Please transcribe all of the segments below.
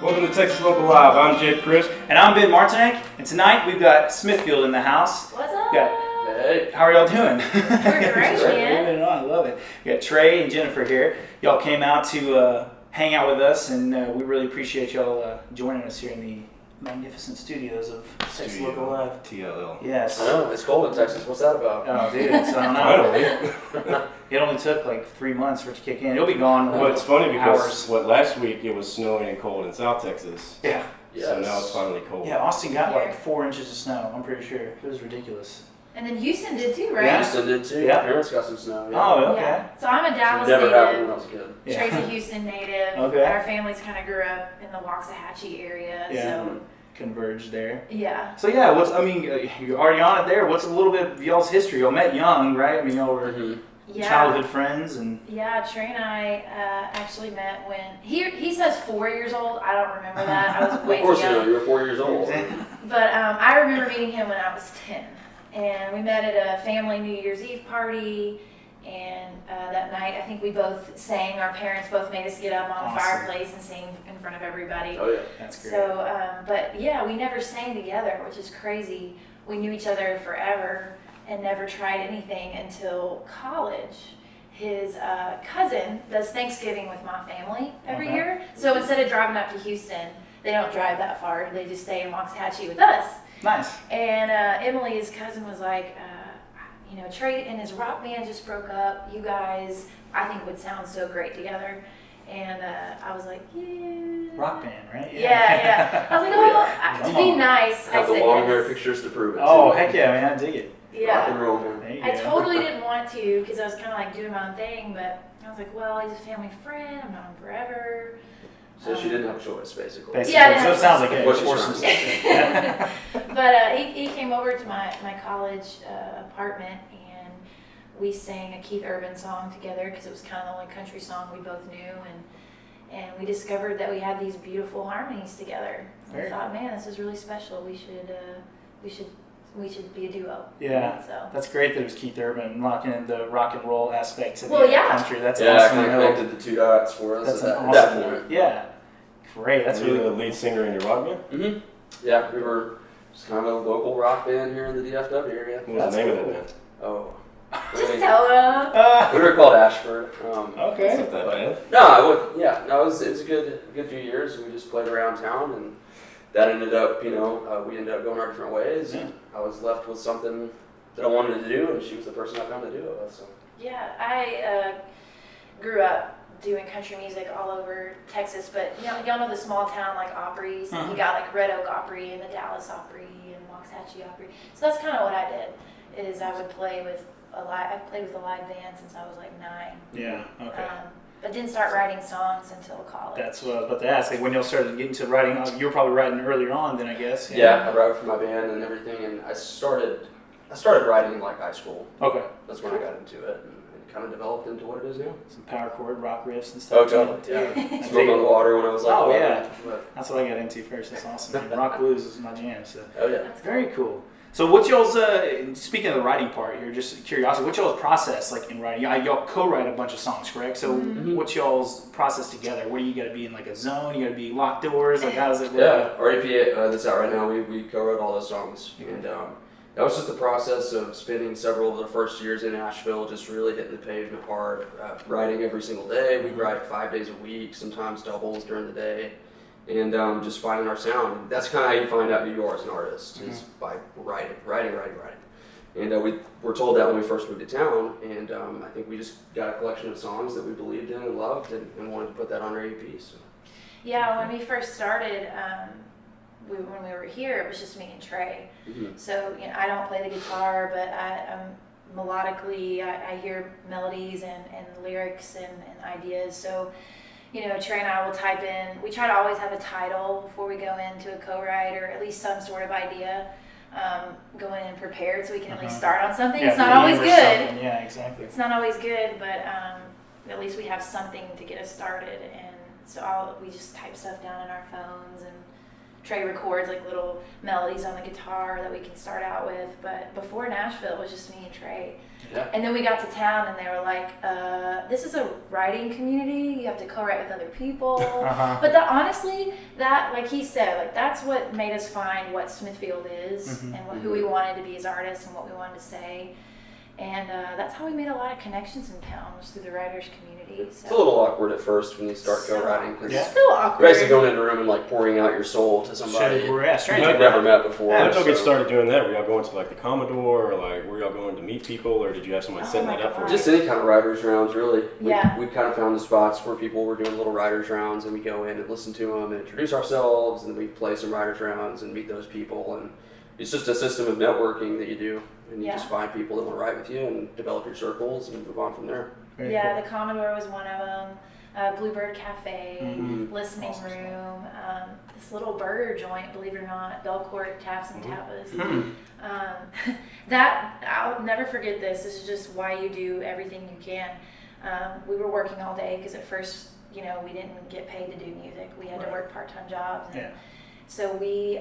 Welcome to Texas Local Live. I'm Jed Chris. And I'm Ben Martinek. And tonight we've got Smithfield in the house. What's up? Hey. How are y'all doing? We're great, man. I love it. We got Trey and Jennifer here. Y'all came out to hang out with us, and we really appreciate y'all joining us here in the magnificent studios of Texas Local Live. TLL. Yes. I know, it's cold in Texas. What's that about? Oh, dude, I don't know. It only took like 3 months for it to kick in. It'll be gone. Well, it's funny because last week it was snowing and cold in South Texas. Yeah. Yes. So now it's finally cold. Yeah, Austin got like 4 inches of snow, I'm pretty sure. It was ridiculous. And then Houston did too, right? Yeah. Houston did too. Yeah. My parents got some snow. Yeah. Oh, okay. Yeah. So I'm a Dallas Never happened when I native. was a kid. Yeah. Trey's a Houston native. Okay. Our families kind of grew up in the Waxahachie area. Yeah. So Converged there. yeah. So yeah, you're already on it there. What's a little bit of y'all's history? Y'all met young, right? I mean, y'all were Yeah. childhood friends, and Yeah, Trey and I actually met when he says 4 years old. I don't remember that. I was way Of course too you know, young. you were 4 years old. But I remember meeting him when I was 10. And we met at a family New Year's Eve party. And that night, I think we both sang. Our parents both made us get up on the Awesome. fireplace and sing in front of everybody. Oh yeah. that's great. So, but yeah, we never sang together, which is crazy. We knew each other forever and never tried anything until college. His cousin does Thanksgiving with my family every Okay. year. So instead of driving up to Houston, they don't drive that far. They just stay in Waxahachie with us. Nice. And Emily, his cousin, was like, Trey and his rock band just broke up. You guys, I think, would sound so great together. And I was like, yeah. Rock band, right? Yeah. I was like, oh, to be nice, I Have the said long hair yes. pictures to prove it. Oh too. heck yeah, man! I dig it. Rock and Yeah. roll, man. There you I go. totally didn't want to because I was kind of like doing my own thing, but I was like, well, he's a family friend. I've known him forever. So she didn't have a choice, basically. Basically. Yeah, I So it sounds like it. What she's Forces- trying to say. Yeah. But he came over to my college apartment, and we sang a Keith Urban song together because it was kind of the only country song we both knew, and we discovered that we had these beautiful harmonies together. And we Very thought, man, this is really special. We should be a duo. Yeah. So. That's great that it was Keith Urban rocking in the rock and roll aspects of Well, the yeah. country. That's Yeah, I awesome. kind of connected the two dots for us That's at an that awesome. point. Yeah. Great. That's Are you really the lead singer in your rock band? Mm-hmm. Yeah, we were just kind of a local rock band here in the DFW area. What was the name of that band? Oh. Just tell them. We were called Ashford. Okay. It's not that bad. No, it was a good few years. We just played around town, and that ended up, we ended up going our different ways. Yeah. And I was left with something that I wanted to do, and she was the person I found to do it with. So. Yeah, I grew up doing country music all over Texas, but y'all know the small town like Opry's. Uh-huh. You got like Red Oak Opry and the Dallas Opry and Waxahachie Opry. So that's kind of what I did. Is I would play with I've played with a live band since I was like 9. Yeah. Okay. But didn't start writing songs until college. That's what I was about to ask. Like when y'all started getting to writing, you were probably writing earlier on then, I guess. Yeah, I wrote for my band and everything, and I started writing in like high school. Okay. That's when I got into it, and kind of developed into what it is now. Some power chord rock riffs and Oh, stuff. totally. Yeah. I Smoked dig on it. the water when I was like, Oh, 11, yeah. but- That's what I got into first. That's awesome. Man. Rock blues is my jam. So oh yeah. That's very cool. So what's y'all's speaking of the writing part here, just curiosity, what's y'all's process like in writing? Y'all co-write a bunch of songs, correct? So what's y'all's process together? What do you got to be in like a zone? You got to be locked doors? Like how does it work? Yeah, our EP that's out right now, we co-wrote all those songs, and that was just the process of spending several of the first years in Nashville, just really hitting the pavement hard, writing every single day. We'd write 5 days a week, sometimes doubles during the day, and just finding our sound. That's kind of how you find out who you are as an artist, is by writing. And we were told that when we first moved to town, and I think we just got a collection of songs that we believed in and loved, and wanted to put that on our EP. So. Yeah, when we first started, when we were here, it was just me and Trey. Mm-hmm. So I don't play the guitar, but melodically, I hear melodies and lyrics and ideas. So, Trey and I will type in. We try to always have a title before we go into a co-write, or at least some sort of idea. Going in prepared, so we can at least start on something. It's not always good. Yeah, exactly. It's not always good, but at least we have something to get us started. And so we just type stuff down in our phones, and Trey records like little melodies on the guitar that we can start out with. But before Nashville, it was just me and Trey. Yeah. And then we got to town and they were like, this is a writing community. You have to co-write with other people. But honestly, that, like he said, like that's what made us find what Smithfield is and who we wanted to be as artists and what we wanted to say. And that's how we made a lot of connections in town, was through the writers community. So. It's a little awkward at first when you start co-writing. It's still awkward. You're basically going into a room and like pouring out your soul to somebody you've never met before. How did y'all get started doing that? Were y'all going to like the Commodore, or like were y'all going to meet people, or did you have somebody setting that up for you? Just any kind of writers rounds, really. We Yeah. kind of found the spots where people were doing little writers rounds, and we go in and listen to them and introduce ourselves, and then we play some writers rounds and meet those people. And it's just a system of networking that you do, and you just find people that want to write with you and develop your circles and move on from there. Very cool. The Commodore was one of them. Bluebird Cafe, listening room, this little burger joint, believe it or not, Belcourt Taps and Tapas. That, I'll never forget this. This is just why you do everything you can. We were working all day because at first, we didn't get paid to do music. We had to work part-time jobs. And so we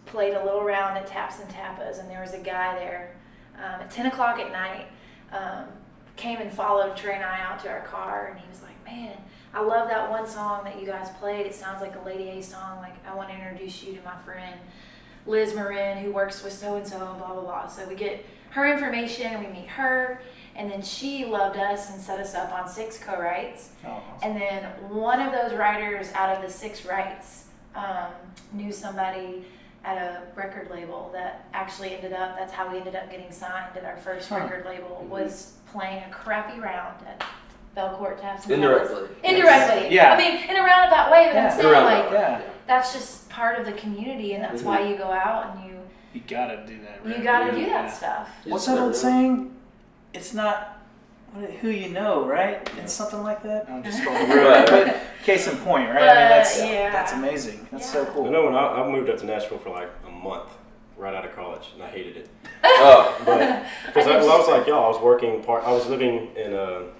played a little round at Taps and Tapas, and there was a guy there at 10 o'clock at night. Came and followed Trey and I out to our car, and he was like, man, I love that one song that you guys played. It sounds like a Lady A song. Like, I want to introduce you to my friend Liz Marin, who works with so-and-so, and blah, blah, blah. So we get her information, and we meet her, and then she loved us and set us up on 6 co-writes. And then one of those writers out of the 6 writes knew somebody at a record label that actually that's how we ended up getting signed at our first record label, was playing a crappy round at Belcourt Taps and Indirectly. Indirectly. Yeah. I mean, in a roundabout way, but I'm saying Yeah. that's just part of the community, and that's why you go out and You gotta do that, right? you gotta do that stuff. What's that old saying? It's not who you know, right? It's something like that. I'm just going but case in point, right? That's amazing. That's so cool. I know when I moved up to Nashville for like a month, right out of college, and I hated it. But because I was like y'all, I was working I was living in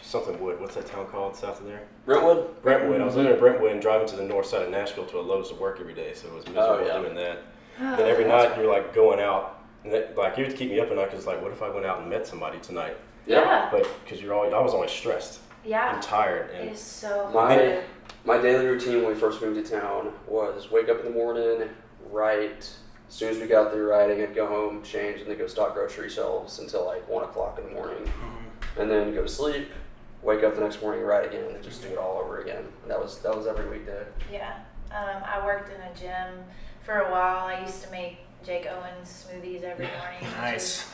something Wood. What's that town called south of there? Brentwood. I was living in Brentwood and driving to the north side of Nashville to a Lowe's to work every day, so it was miserable doing that. Then every night you're like going out, and like you would keep me up at night because like, what if I went out and met somebody tonight? Yeah. But because I was always stressed. Yeah. And tired. And it is so hard. My daily routine when we first moved to town was wake up in the morning, write. As soon as we got through writing, I'd go home, change, and then go stock grocery shelves until like 1 o'clock in the morning. And then go to sleep, wake up the next morning, write again, and just do it all over again. And that was every weekday. Yeah. I worked in a gym for a while. I used to make Jake Owens smoothies every morning. Nice.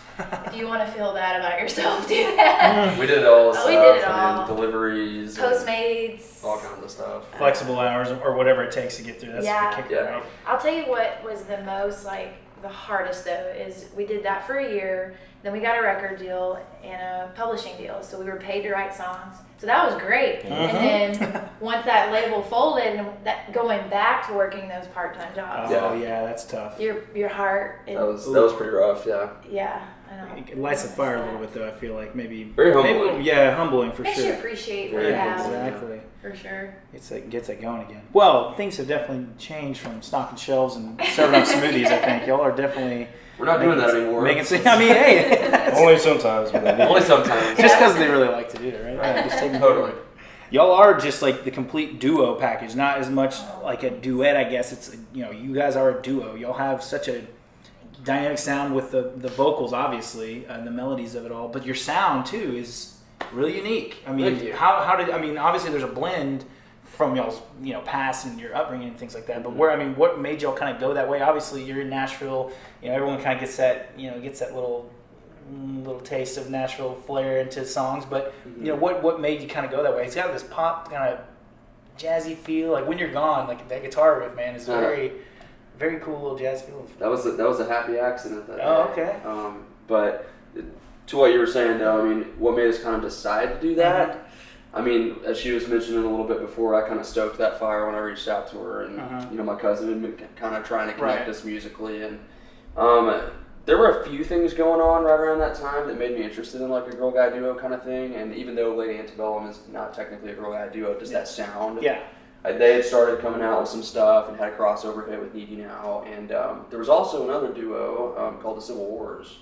If you want to feel bad about yourself, do that. We did all the stuff. We did it all. And deliveries. Postmates. All kinds of stuff. Flexible hours or whatever it takes to get through. That's the kicker, right? I'll tell you what was the most, the hardest though, is we did that for a year. Then we got a record deal and a publishing deal. So we were paid to write songs. So that was great. And then once that label folded, and going back to working those part-time jobs. Oh yeah, that's tough. Your heart. That was pretty rough, yeah. Yeah, I know. It lights the fire a little bit though, I feel like maybe. Very humbling. Humbling for Makes sure. you appreciate what you have. Exactly. For sure. Gets that going again. Well, things have definitely changed from stocking shelves and serving up smoothies, I think. Y'all are definitely... We're not doing that anymore. Hey. Only sometimes. Only sometimes. Just because they really like to do it, right? Just taking Totally. Y'all are just like the complete duo package, not as much like a duet, I guess. It's, you guys are a duo. Y'all have such a dynamic sound with the vocals, obviously, and the melodies of it all, but your sound too is really unique. I mean, obviously there's a blend from y'all's, past and your upbringing and things like that, but what made y'all kind of go that way? Obviously you're in Nashville, everyone kind of gets that little taste of Nashville flair into songs, but what made you kind of go that way? It's got this pop kind of jazzy feel, like When You're Gone, like that guitar riff, man, is very, very cool little jazz feel. That was a happy accident that day. Okay. But to what you were saying though, what made us kind of decide to do that? As she was mentioning a little bit before, I kind of stoked that fire when I reached out to her, and my cousin had been kind of trying to connect us musically, and there were a few things going on right around that time that made me interested in like a girl guy duo kind of thing. And even though Lady Antebellum is not technically a girl guy duo, just that sound they had started coming out with some stuff and had a crossover hit with Need You Now. And there was also another duo called the Civil Wars.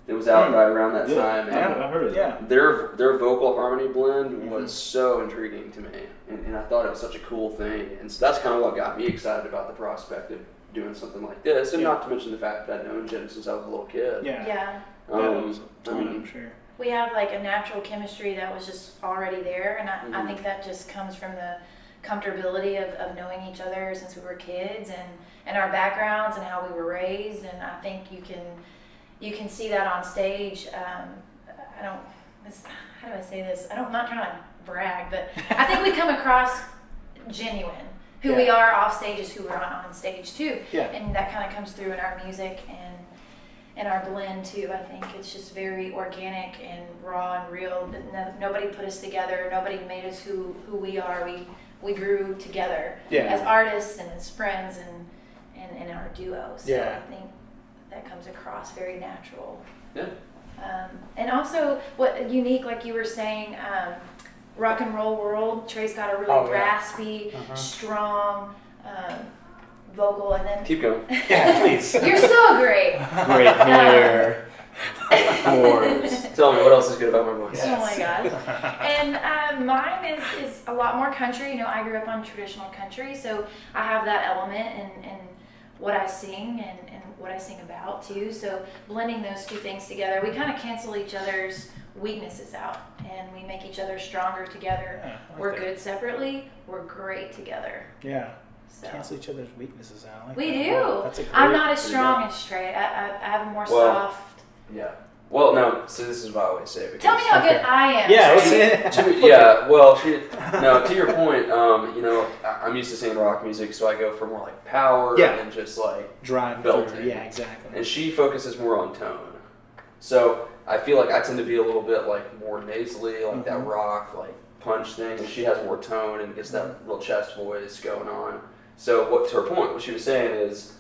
It was out right around that time. And I heard it. Yeah. their vocal harmony blend was so intriguing to me. And I thought it was such a cool thing. And so that's kind of what got me excited about the prospect of doing something like this. And not to mention the fact that I'd known Jen since I was a little kid. Yeah. I'm sure. We have like a natural chemistry that was just already there, and I think that just comes from the comfortability of knowing each other since we were kids and our backgrounds and how we were raised. And I think you can see that on stage. How do I say this? I'm not trying to brag, but I think we come across genuine. Who we are off stage is who we're on stage too. Yeah. And that kind of comes through in our music and our blend too. I think it's just very organic and raw and real. Nobody put us together. Nobody made us who we are. We grew together as artists and as friends and in our duo. So I think that comes across very natural. Yeah. And also, what unique, like you were saying, rock and roll world. Trey's got a really raspy, strong vocal, and then Keep going. Yeah, please. you're so great. Great hair. Horns. Tell me what else is good about my voice. Oh my gosh. And mine is a lot more country. You know, I grew up on traditional country, so I have that element in what I sing and what I sing about too. So blending those two things together, we kind of cancel each other's weaknesses out and we make each other stronger together. We're good separately, we're great together. Yeah. So. Cancel each other's weaknesses out. We that. do. Wow, that's a great, I'm not as strong as Trey. I have a more soft. Yeah. Well, no. So this is what I always say. Because, Tell me how good I am. Yeah. To your point, I'm used to singing rock music, so I go for more like power and just like drive belting. Yeah, exactly. And she focuses more on tone. So I feel like I tend to be a little bit like more nasally, like that rock, like punch thing, and she has more tone and gets that real chest voice going on. So to her point, what she was saying is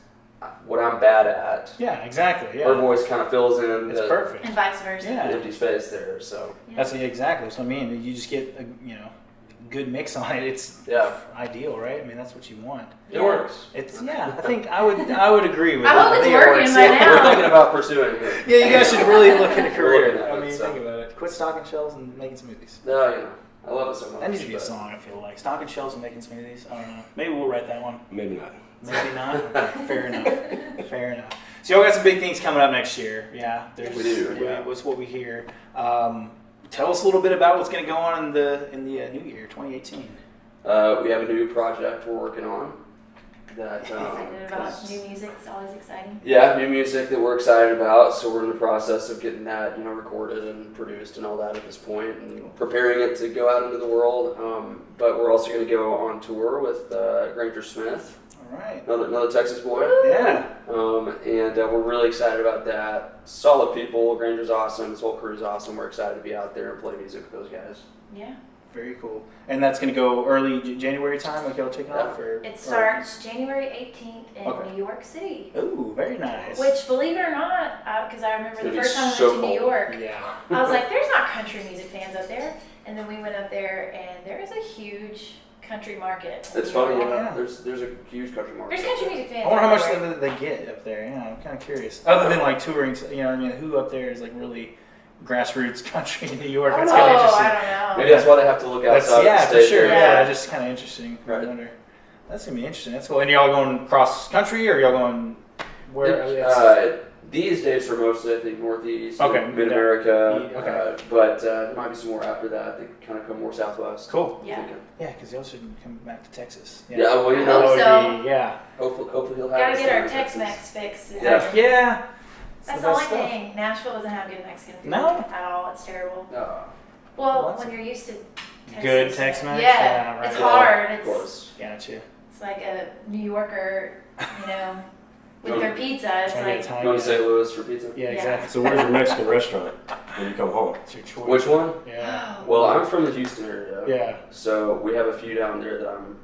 what I'm bad at. Yeah, exactly. Yeah. Her voice kind of fills in it's perfect. And vice versa. Yeah. the empty space there. So That's exactly. So I mean, you just get a good mix on it. It's ideal, right? I mean, that's what you want. It works. It's I think I would agree with I that. hope it's think working it right works. now. We're thinking about pursuing it. Yeah, you guys should really look at a career. Looking at I it, mean, so. think about it. Quit stocking shells and making smoothies. No, I love it so much. That needs to be a song, I feel like. Stocking shells and making smoothies. I don't know. Maybe we'll write that one. Maybe not. Maybe not? Okay, fair enough. Fair enough. So y'all got some big things coming up next year. Yeah. We do. Yeah. What's what we hear. Tell us a little bit about what's going to go on in the new year, 2018. We have a new project we're working on. Excited about new music. It's always exciting. Yeah, new music that we're excited about. So we're in the process of getting that, recorded and produced and all that at this point, and preparing it to go out into the world. But we're also going to go on tour with Granger Smith. All right. Another Texas boy. Yeah. And we're really excited about that. Solid people. Granger's awesome. His whole crew's awesome. We're excited to be out there and play music with those guys. Yeah. Very cool. And that's going to go early January time, like y'all taking off? It starts January 18th in New York City. Ooh, very nice. Which, believe it or not, because I remember the first time I so went to New York, Yeah. I was like, there's not country music fans up there. And then we went up there, and there is a huge country market. It's funny, there's a huge country market. There's country music fans. I wonder how much they get up there. Yeah, I'm kind of curious. Other than like touring, who up there is like really grassroots country in New York? That's kind of interesting. I don't know. Maybe that's why they have to look outside. Yeah, for sure. Yeah. Just kind of interesting. Right. I wonder. That's gonna be interesting. That's cool. And y'all going cross country, or y'all going where? These dates are mostly, I think, Northeast, Mid America. But there might be some more after that. They kind of come more Southwest. Cool. Yeah. Yeah, because y'all should come back to Texas. Yeah, well, I hope so. Yeah. Hopefully he'll have. Gotta get our Tex-Mex fix. Yeah. That's the only thing. Nashville doesn't have good Mexican food at all. It's terrible. Well, when you're used to Texas, good Tex-Mex. Yeah, right. it's hard. Of course. Gotcha. It's like a New Yorker, with their pizza. It's like Going to St. Louis for pizza? Yeah, exactly. So where's your Mexican restaurant when you come home? It's your choice. Which one? Yeah. Well, I'm from the Houston area. Yeah. So we have a few down there that I'm,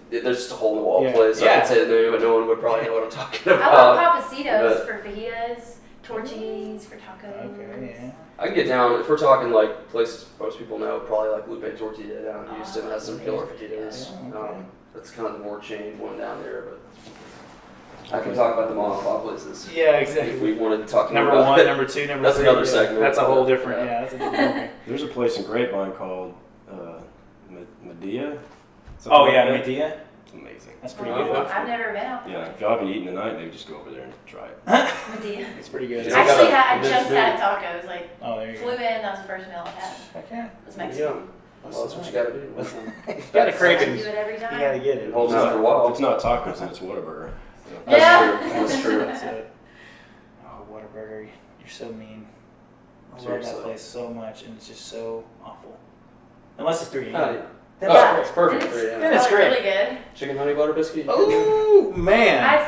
there's just a hole in the wall place. So Yeah. I could say the name, but no one would probably know what I'm talking I about. love Papacitos for fajitas. Torchies for tacos. Okay, yeah. I can get down, if we're talking like places most people know, probably like Lupe Tortilla down in Houston has some killer fajitas. Yeah, okay. That's kind of the more chained one down there, but I can talk about the mom and pop places. Yeah, If exactly. we wanted to talk more Number about one, it. number two, number That's three. another yeah. segment. That's a whole different, Yeah. that's a different okay. There's a place in Grapevine called Medea. Oh, Something yeah, like that. Medea. It's amazing. That's pretty Oh, good. okay. I've never been out Yeah, there. if y'all haven't eaten tonight, maybe just go over there and try it. Medea. It's pretty good. Yeah. Actually, I It is just good. had tacos. Like, Oh, there you flew go. in. That was the first meal I had. Heck yeah. It was Yeah. Mexican. Well, that's what you gotta do. You gotta crave I do it. it every You time. gotta get it. It holds out for a while. If it's not tacos, then it's Whataburger. So. That's Yeah. true. That's true. That's it. Oh, Whataburger. You're so mean. I love Seriously. that place so much, and it's just so awful. Unless it's 3 Oh, a.m. yeah. That's Oh, great. it's perfect And for it's, you. Yeah, it's great. really good. Chicken honey butter biscuit. Oh, man. I like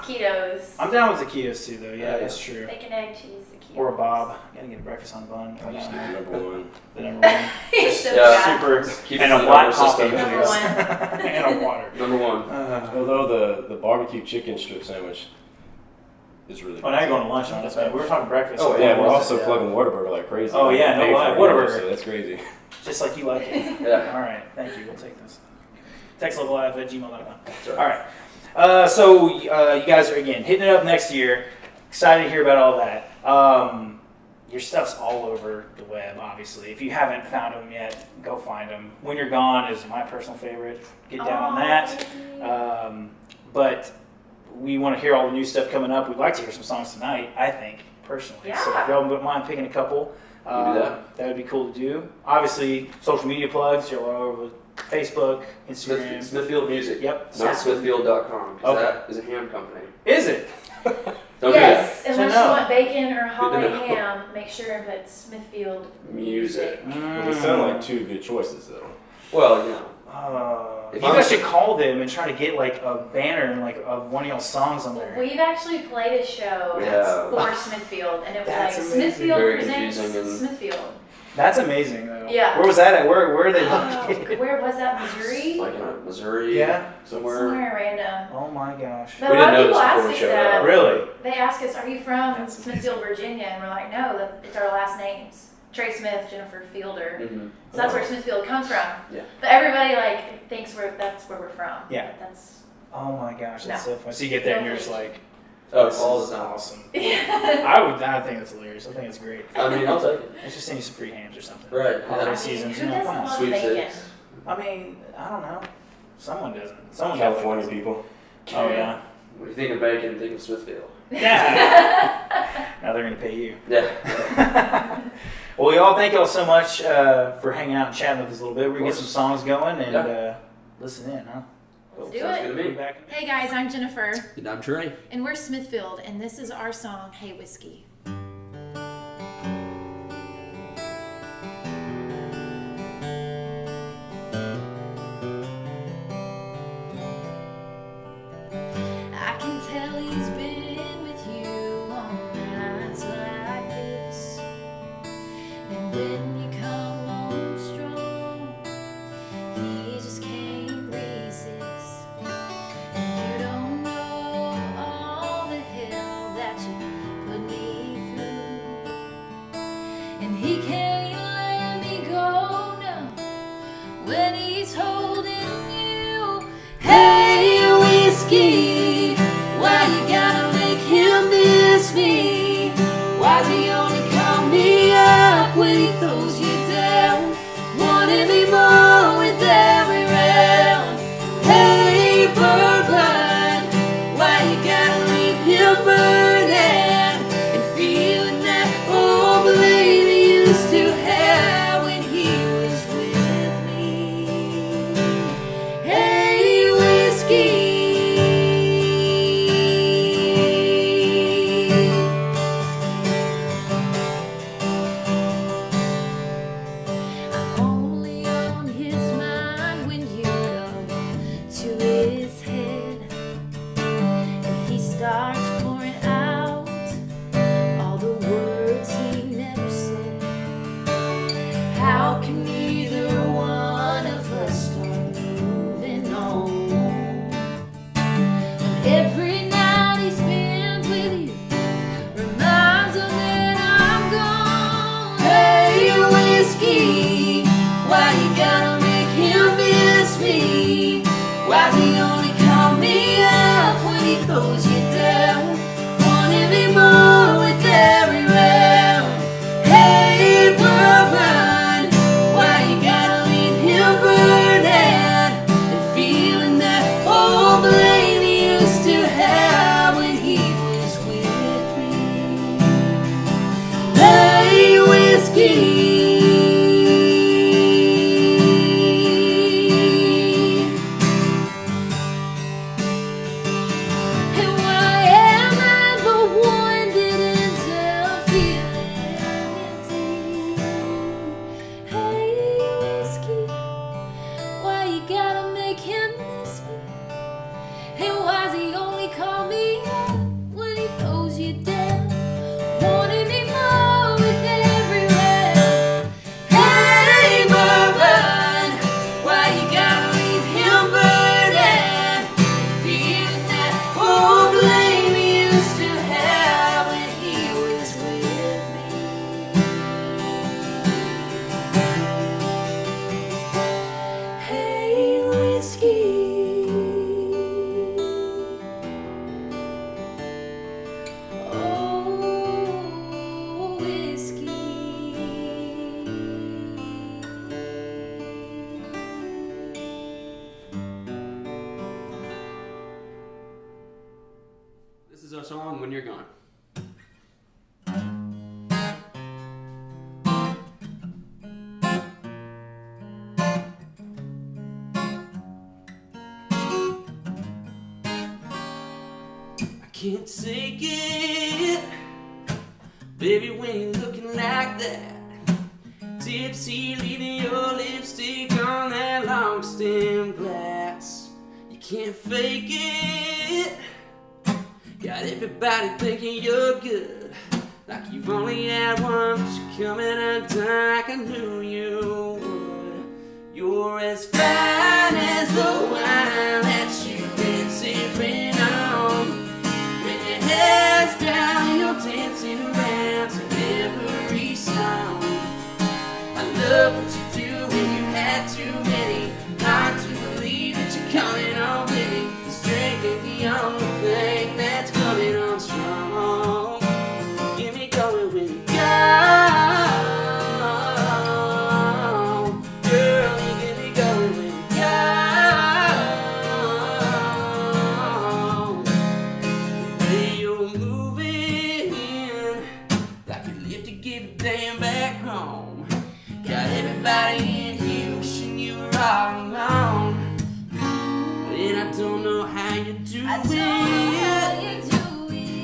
the taquitos. I'm down with taquitos too, though. Yeah, Yeah. that's true. Bacon, egg, cheese, taquitos. Or a bob. Gotta get a breakfast on the bun. I just need number one. The number one. You're so Yeah. bad. Super. Keep And the a black number coffee, system. Number please. one. And a water. Number one. Although the barbecue chicken strip sandwich is really good. Oh, now you're going to lunch on us, man. We were talking breakfast. Oh, Yeah, we're What was also it? plugging Whataburger like crazy. Oh, yeah, no Paying lie, for it, Whataburger. So that's crazy. Just like you like it. Yeah. All right, thank you. We'll take this. TextLocalF@gmail.com. That's All right. So you guys are again hitting it up next year. Excited to hear about all that. Your stuff's all over the web, obviously. If you haven't found them yet, go find them. When You're Gone is my personal favorite. Get down on that. But we want to hear all the new stuff coming up. We'd like to hear some songs tonight, I think, personally. So if y'all wouldn't mind picking a couple, You do that. that would be cool to do. Obviously, social media plugs. You're all over Facebook, Instagram. Smithfield Music. Yep. Not Smithfield.com. Because Okay. that is a ham company. Is it? Don't Yes, So unless no. you want bacon or Good to Holly know. ham, make sure and put Smithfield Music. Well, they sound like two good choices, though. Well, you know. You If guys I'm- should call them and try to get like a banner like of one of y'all's songs on there. We've actually played a show Yeah. for Smithfield, and it was That's like amazing. Smithfield Very presents confusing and- Smithfield. That's amazing though. Yeah. Where was that at? Where are they Oh, located? where was that? Missouri? Like in Missouri. Yeah. Somewhere. Random. Oh my gosh. But We a lot didn't of people notice ask before we us showed that. up. Really? They ask us, "Are you from That's Smithfield, Virginia?" And we're like, "No, it's our last names: Trey Smith, Jennifer Fielder." Mm-hmm. So that's where Smithfield comes from. Yeah. But everybody like thinks that's where we're from. Yeah. But that's Oh my gosh, that's No. so fun. So you get there and you're just like, Oh, this all is the time. awesome. yeah. I think it's hilarious. I think it's great. I mean, I'll take it. Let's just send you some free hams or something. Right. Holiday Yeah. seasons, Who you know, doesn't come on. love Sweet bacon? six. I mean, I don't know. Someone doesn't. Someone California definitely people. doesn't. Oh yeah. When you think of bacon, think of Smithfield. Yeah. Now they're gonna pay you. Yeah. Well, y'all, thank y'all so much for hanging out and chatting with us a little bit. We're gonna get some songs going and Yeah. listen in, huh? Let's do Sounds it. good to We'll be me. back. Hey guys, I'm Jennifer, And I'm Trey. and we're Smithfield, and this is our song, Hey Whiskey. I can tell he's been with you on nights like this, and when you come on strong, he just can't resist. And you don't know all the hell that you put me through, and he can't let me go now when he's holding you. Hey, whiskey, why you gotta make him miss me? Why's he only call me up when he throws you down? Wanting me more with every round. Hey, bourbon, why you gotta leave him burning and feeling that old lady used to have when he was with me? song when you're gone. I can't take it, baby, when you're looking like that. Tipsy, leaving your lipstick on that long stem glass. You can't fake it. Got everybody thinking you're good, like you've only had one, but you're coming undone like I knew you would. You're as fine as the wine that you've been sipping on. When your head's down, you're dancing around to every song. I love what you do when you had too many. Hard to believe that you're coming on with me. This drink ain't the only thing that's coming on strong. Get me going when you go. Girl, you get me going when you go. The way you're moving, like you live to give a damn back home. Got everybody in here wishing you were all alone. And I don't know how you do it.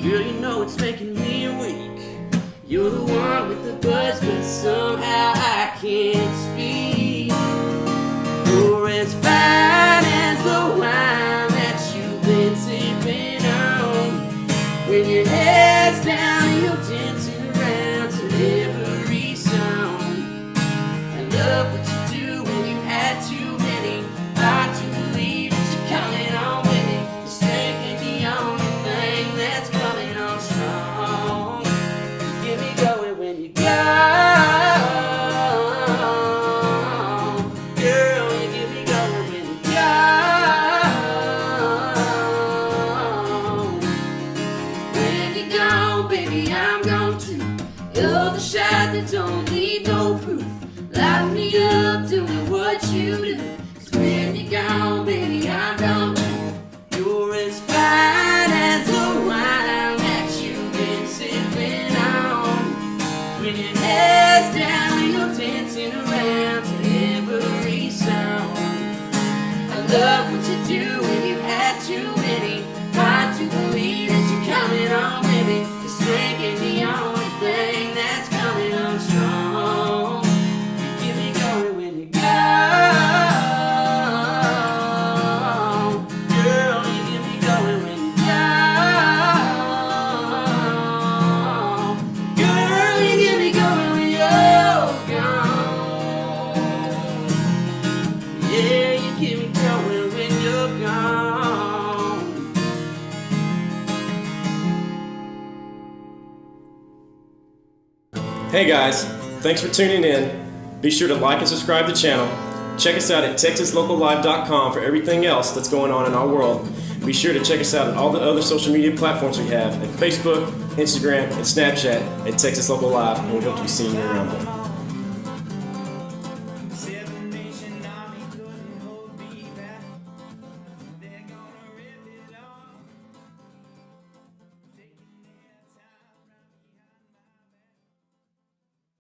Girl, you know it's making me weak. You're the one with the buzz, but somehow I can't speak. You're as fine as the wine that you've been sipping on. When your head's down, you're dancing around to every song. Love what you do when you had too many. Hard to believe that you're coming on with me. This drink ain't the only thing that's coming on strong. You get me going when you go. Girl, you get me going when you go. When you're gone, baby, I'm gone too. You're the shot that don't need no proof. Light me up doing what you do. 'Cause when you're gone, baby, I'm gone too. You're as fine as the wine that you've been sipping on. When your head's down, you're dancing around to every song. I love what you do when you had too many. Hard to believe that you're coming on with me. This drink ain't the only thing that's coming on strong. Get me going when you go. Girl, you get me going when you go. Girl, you get me going when you're gone. Yeah, you get me going when you're gone. Hey guys, thanks for tuning in. Be sure to like and subscribe to the channel. Check us out at texaslocallive.com for everything else that's going on in our world. Be sure to check us out on all the other social media platforms we have at Facebook, Instagram, and Snapchat at Texas Local Live, and we hope to be seeing you around there.